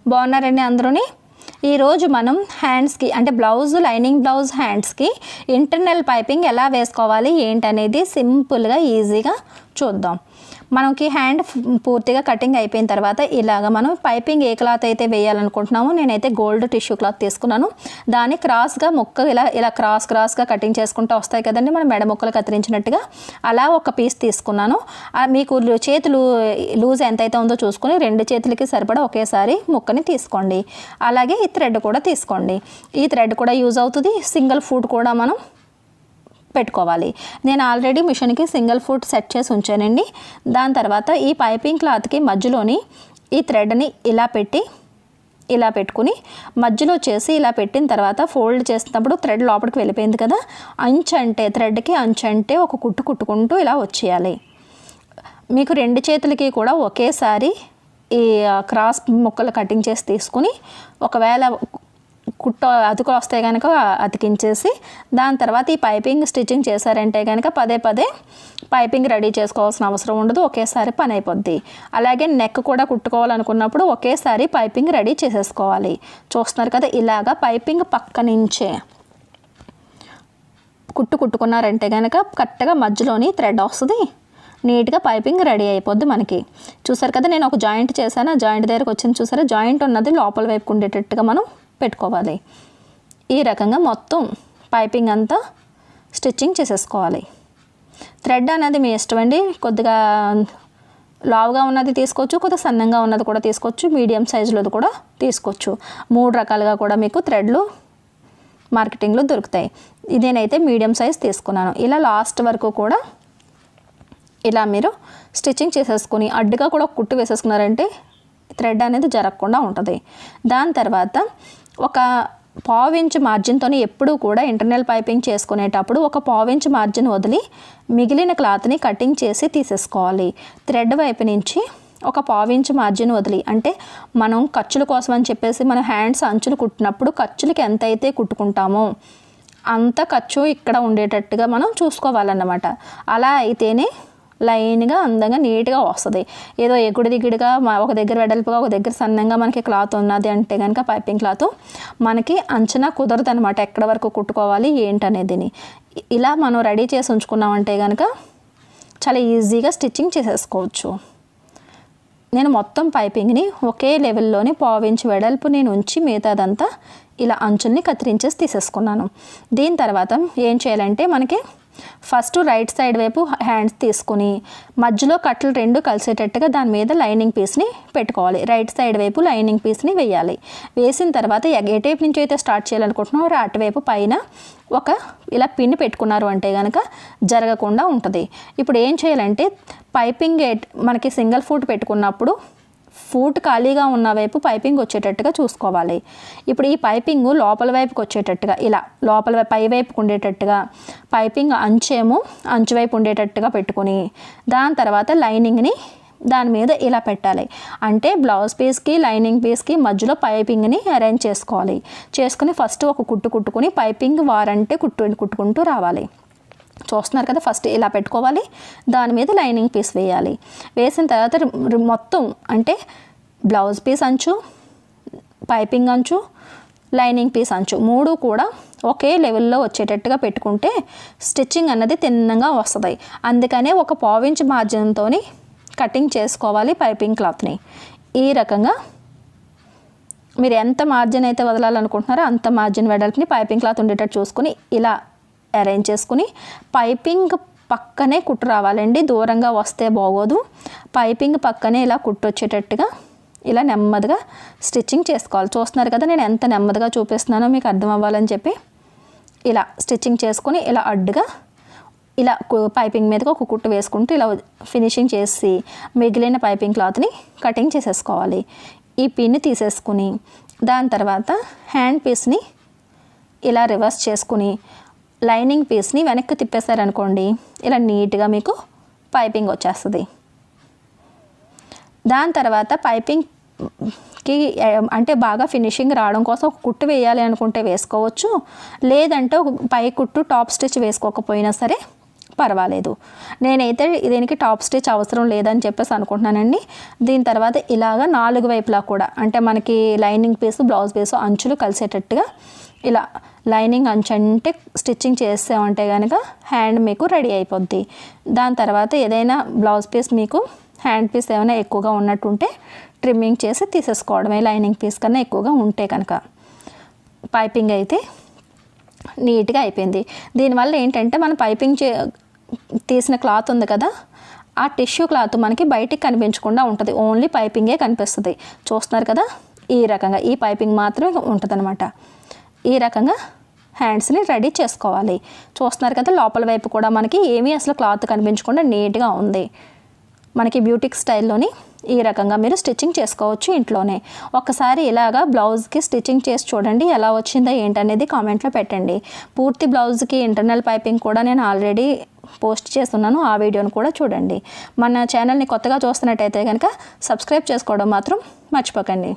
బాగున్నారండి అందరూని. ఈరోజు మనం హ్యాండ్స్కి అంటే బ్లౌజ్ లైనింగ్ బ్లౌజ్ హ్యాండ్స్కి ఇంటర్నల్ పైపింగ్ ఎలా వేసుకోవాలి ఏంటనేది సింపుల్గా ఈజీగా చూద్దాం. మనకి హ్యాండ్ పూర్తిగా కటింగ్ అయిపోయిన తర్వాత ఇలాగ మనం పైపింగ్ ఏ క్లాత్ అయితే వేయాలనుకుంటున్నామో నేనైతే గోల్డ్ టిష్యూ క్లాత్ తీసుకున్నాను. దాన్ని క్రాస్గా ముక్క ఇలా క్రాస్గా కటింగ్ చేసుకుంటూ వస్తాయి కదండి, మనం మెడ ముక్కలు కత్తిరించినట్టుగా అలా ఒక పీస్ తీసుకున్నాను. మీకు చేతులు లూజ్ ఎంతైతే ఉందో చూసుకొని 2 చేతులకి సరిపడా ఒకేసారి ముక్కని తీసుకోండి. అలాగే ఈ థ్రెడ్ కూడా తీసుకోండి. ఈ థ్రెడ్ కూడా యూజ్ అవుతుంది. సింగిల్ ఫుట్ కూడా మనం పెట్టుకోవాలి. నేను ఆల్రెడీ మిషన్కి సింగిల్ ఫుట్ సెట్ చేసి ఉంచానండి. దాని తర్వాత ఈ పైపింగ్ క్లాత్కి మధ్యలోని ఈ థ్రెడ్ని ఇలా పెట్టుకుని మధ్యలో చేసి ఇలా పెట్టిన తర్వాత ఫోల్డ్ చేసినప్పుడు థ్రెడ్ లోపలికి వెళ్ళిపోయింది కదా, థ్రెడ్కి అంచంటే ఒక కుట్టు కుట్టుకుంటూ ఇలా వచ్చేయాలి. మీకు 2 చేతులకి కూడా ఒకేసారి ఈ క్రాస్ ముక్కలు కటింగ్ చేసి తీసుకుని ఒకవేళ అతుకులు వస్తే కనుక అతికించేసి దాని తర్వాత ఈ పైపింగ్ స్టిచ్చింగ్ చేశారంటే కనుక పదే పైపింగ్ రెడీ చేసుకోవాల్సిన అవసరం ఉండదు, ఒకేసారి పని అయిపోద్ది. అలాగే నెక్ కూడా కుట్టుకోవాలనుకున్నప్పుడు ఒకేసారి పైపింగ్ రెడీ చేసేసుకోవాలి. చూస్తున్నారు కదా, ఇలాగా పైపింగ్ పక్క నుంచే కుట్టుకున్నారంటే కనుక కరెక్ట్గా మధ్యలోని థ్రెడ్ వస్తుంది, నీట్గా పైపింగ్ రెడీ అయిపోద్ది మనకి. చూసారు కదా, నేను ఒక జాయింట్ చేశాను, ఆ జాయింట్ దగ్గరకు వచ్చింది చూసారా, జాయింట్ ఉన్నది లోపల వైపుకు ఉండేటట్టుగా మనం పెట్టుకోవాలి. ఈ రకంగా మొత్తం పైపింగ్ అంతా స్టిచ్చింగ్ చేసేసుకోవాలి. థ్రెడ్ అనేది మీ ఇష్టం అండి, కొద్దిగా లావుగా ఉన్నది తీసుకోవచ్చు, కొద్దిగా సన్నంగా ఉన్నది కూడా తీసుకోవచ్చు, మీడియం సైజులోది కూడా తీసుకోవచ్చు. 3 రకాలుగా కూడా మీకు థ్రెడ్లు మార్కెటింగ్లో దొరుకుతాయి. నేనైతే మీడియం సైజ్ తీసుకున్నాను. ఇలా లాస్ట్ వరకు కూడా ఇలా మీరు స్టిచ్చింగ్ చేసేసుకొని అడ్డుగా కూడా కుట్టు వేసేసుకున్నారంటే థ్రెడ్ అనేది జరగకుండా ఉంటుంది. దాని తర్వాత ఒక 1/4 ఇంచ్ మార్జిన్తో ఎప్పుడూ కూడా ఇంటర్నల్ పైపింగ్ చేసుకునేటప్పుడు ఒక 1/4 ఇంచ్ మార్జిన్ వదిలి మిగిలిన క్లాత్ని కటింగ్ చేసి తీసేసుకోవాలి. థ్రెడ్ వైపు నుంచి ఒక 1/4 ఇంచ్ మార్జిన్ వదిలి, అంటే మనం ఖర్చుల కోసం అని చెప్పేసి మనం హ్యాండ్స్ అంచులు కుట్టినప్పుడు ఖర్చులకి ఎంత అయితే కుట్టుకుంటామో అంత ఖర్చు ఇక్కడ ఉండేటట్టుగా మనం చూసుకోవాలన్నమాట. అలా అయితేనే లైన్గా అందంగా నీట్గా వస్తుంది. ఏదో ఎగుడు దిగుడుగా ఒక దగ్గర వెడల్పుగా ఒక దగ్గర సన్నంగా మనకి క్లాత్ ఉన్నది అంటే కనుక పైపింగ్ క్లాత్ మనకి అంచనా కుదరదు అనమాట, ఎక్కడ వరకు కుట్టుకోవాలి ఏంటనేది. ఇలా మనం రెడీ చేసి ఉంచుకున్నామంటే కనుక చాలా ఈజీగా స్టిచ్చింగ్ చేసేసుకోవచ్చు. నేను మొత్తం పైపింగ్ని ఒకే లెవెల్లోని 1/4 ఇంచ్ వెడల్పు నేను ఉంచి మిగతాదంతా ఇలా అంచుల్ని కత్తిరించేసి తీసేసుకున్నాను. దీని తర్వాత ఏం చేయాలంటే మనకి ఫస్ట్ రైట్ సైడ్ వైపు హ్యాండ్స్ తీసుకుని మధ్యలో కట్లు 2 కలిసేటట్టుగా దాని మీద లైనింగ్ పీస్ని పెట్టుకోవాలి. రైట్ సైడ్ వైపు లైనింగ్ పీస్ని వేయాలి. వేసిన తర్వాత ఏ టైప్ నుంచి అయితే స్టార్ట్ చేయాలనుకుంటున్నారో అటువైపు పైన ఒక ఇలా పిన్ పెట్టుకున్నారు అంటే కనుక జరగకుండా ఉంటుంది. ఇప్పుడు ఏం చేయాలంటే పైపింగ్ మనకి సింగిల్ ఫుట్ పెట్టుకున్నప్పుడు ఫూట్ ఖాళీగా ఉన్న వైపు పైపింగ్ వచ్చేటట్టుగా చూసుకోవాలి. ఇప్పుడు ఈ పైపింగ్ లోపల వైపుకి వచ్చేటట్టుగా ఇలా లోపల పై వైపుకు ఉండేటట్టుగా పైపింగ్ అంచు వైపు ఉండేటట్టుగా పెట్టుకుని దాని తర్వాత లైనింగ్ని దాని మీద ఇలా పెట్టాలి. అంటే బ్లౌజ్ పీస్కి లైనింగ్ పీస్కి మధ్యలో పైపింగ్ని అరేంజ్ చేసుకోవాలి. చేసుకుని ఫస్ట్ ఒక కుట్టుకుని పైపింగ్ వారంటే కుట్టుకుంటూ రావాలి. చూస్తున్నారు కదా, ఫస్ట్ ఇలా పెట్టుకోవాలి, దాని మీద లైనింగ్ పీస్ వేయాలి. వేసిన తర్వాత మొత్తం అంటే బ్లౌజ్ పీస్ అంచు, పైపింగ్ అంచు, లైనింగ్ పీస్ అంచు 3 కూడా ఒకే లెవెల్లో వచ్చేటట్టుగా పెట్టుకుంటే స్టిచ్చింగ్ అన్నది తిన్నంగా వస్తుంది. అందుకనే ఒక 1/4 ఇంచ్ మార్జిన్తో కటింగ్ చేసుకోవాలి పైపింగ్ క్లాత్ని. ఈ రకంగా మీరు ఎంత మార్జిన్ అయితే వదలాలనుకుంటున్నారో అంత మార్జిన్ వెడల్పుని పైపింగ్ క్లాత్ ఉండేటట్టు చూసుకుని ఇలా అరేంజ్ చేసుకుని పైపింగ్ పక్కనే కుట్టు రావాలండి, దూరంగా వస్తే బాగోదు. పైపింగ్ పక్కనే ఇలా కుట్టు వచ్చేటట్టుగా ఇలా నెమ్మదిగా స్టిచ్చింగ్ చేసుకోవాలి. చూస్తున్నారు కదా, నేను ఎంత నెమ్మదిగా చూపిస్తున్నానో మీకు అర్థం అవ్వాలని చెప్పి ఇలా స్టిచ్చింగ్ చేసుకుని ఇలా అడ్డుగా ఇలా పైపింగ్ మీదకి ఒక కుట్టు వేసుకుంటూ ఇలా ఫినిషింగ్ చేసి మిగిలిన పైపింగ్ క్లాత్ని కటింగ్ చేసేసుకోవాలి. ఈ పిన్ని తీసేసుకుని దాని తర్వాత హ్యాండ్ పీస్ని ఇలా రివర్స్ చేసుకుని లైనింగ్ పీస్ని వెనక్కి తిప్పేశారనుకోండి ఇలా నీట్గా మీకు పైపింగ్ వచ్చేస్తుంది. దాని తర్వాత పైపింగ్కి అంటే బాగా ఫినిషింగ్ రావడం కోసం ఒక కుట్టు వేయాలి అనుకుంటే వేసుకోవచ్చు, లేదంటే ఒక పై కుట్టు టాప్ స్టిచ్ వేసుకోకపోయినా సరే పర్వాలేదు. నేనైతే దీనికి టాప్ స్టిచ్ అవసరం లేదని చెప్పేసి అనుకుంటున్నానండి. దీని తర్వాత ఇలాగ 4 వైపులా కూడా అంటే మనకి లైనింగ్ పీసు బ్లౌజ్ పీసు అంచులు కలిసేటట్టుగా ఇలా లైనింగ్ అంచు అంటే స్టిచ్చింగ్ చేసామంటే కనుక హ్యాండ్ మీకు రెడీ అయిపోద్ది. దాని తర్వాత ఏదైనా బ్లౌజ్ పీస్ మీకు హ్యాండ్ పీస్ ఏమైనా ఎక్కువగా ఉన్నట్టుంటే ట్రిమ్మింగ్ చేసి తీసేసుకోవడమే, లైనింగ్ పీస్ కన్నా ఎక్కువగా ఉంటే కనుక. పైపింగ్ అయితే నీట్గా అయిపోయింది. దీనివల్ల ఏంటంటే మన పైపింగ్ తీసిన క్లాత్ ఉంది కదా, ఆ టిష్యూ క్లాత్ మనకి బయటికి కనిపించకుండా ఉంటుంది, ఓన్లీ పైపింగే కనిపిస్తుంది. చూస్తున్నారు కదా, ఈ రకంగా ఈ పైపింగ్ మాత్రమే ఉంటుంది అనమాట. ఈ రకంగా హ్యాండ్స్ని రెడీ చేసుకోవాలి. చూస్తున్నారు కదా, లోపల వైపు కూడా మనకి ఏమీ అసలు క్లాత్ కనిపించకుండా నీట్గా ఉంది. మనకి బ్యూటిక్ స్టైల్లోని ఈ రకంగా మీరు స్టిచ్చింగ్ చేసుకోవచ్చు ఇంట్లోనే. ఒక్కసారి ఇలాగా బ్లౌజ్కి స్టిచ్చింగ్ చేసి చూడండి, ఎలా వచ్చిందో ఏంటనేది కామెంట్లో పెట్టండి. పూర్తి బ్లౌజ్కి ఇంటర్నల్ పైపింగ్ కూడా నేను ఆల్రెడీ పోస్ట్ చేస్తున్నాను, ఆ వీడియోని కూడా చూడండి. మన ఛానల్ని కొత్తగా చూస్తున్నట్టయితే కనుక సబ్స్క్రైబ్ చేసుకోవడం మాత్రం మర్చిపోకండి.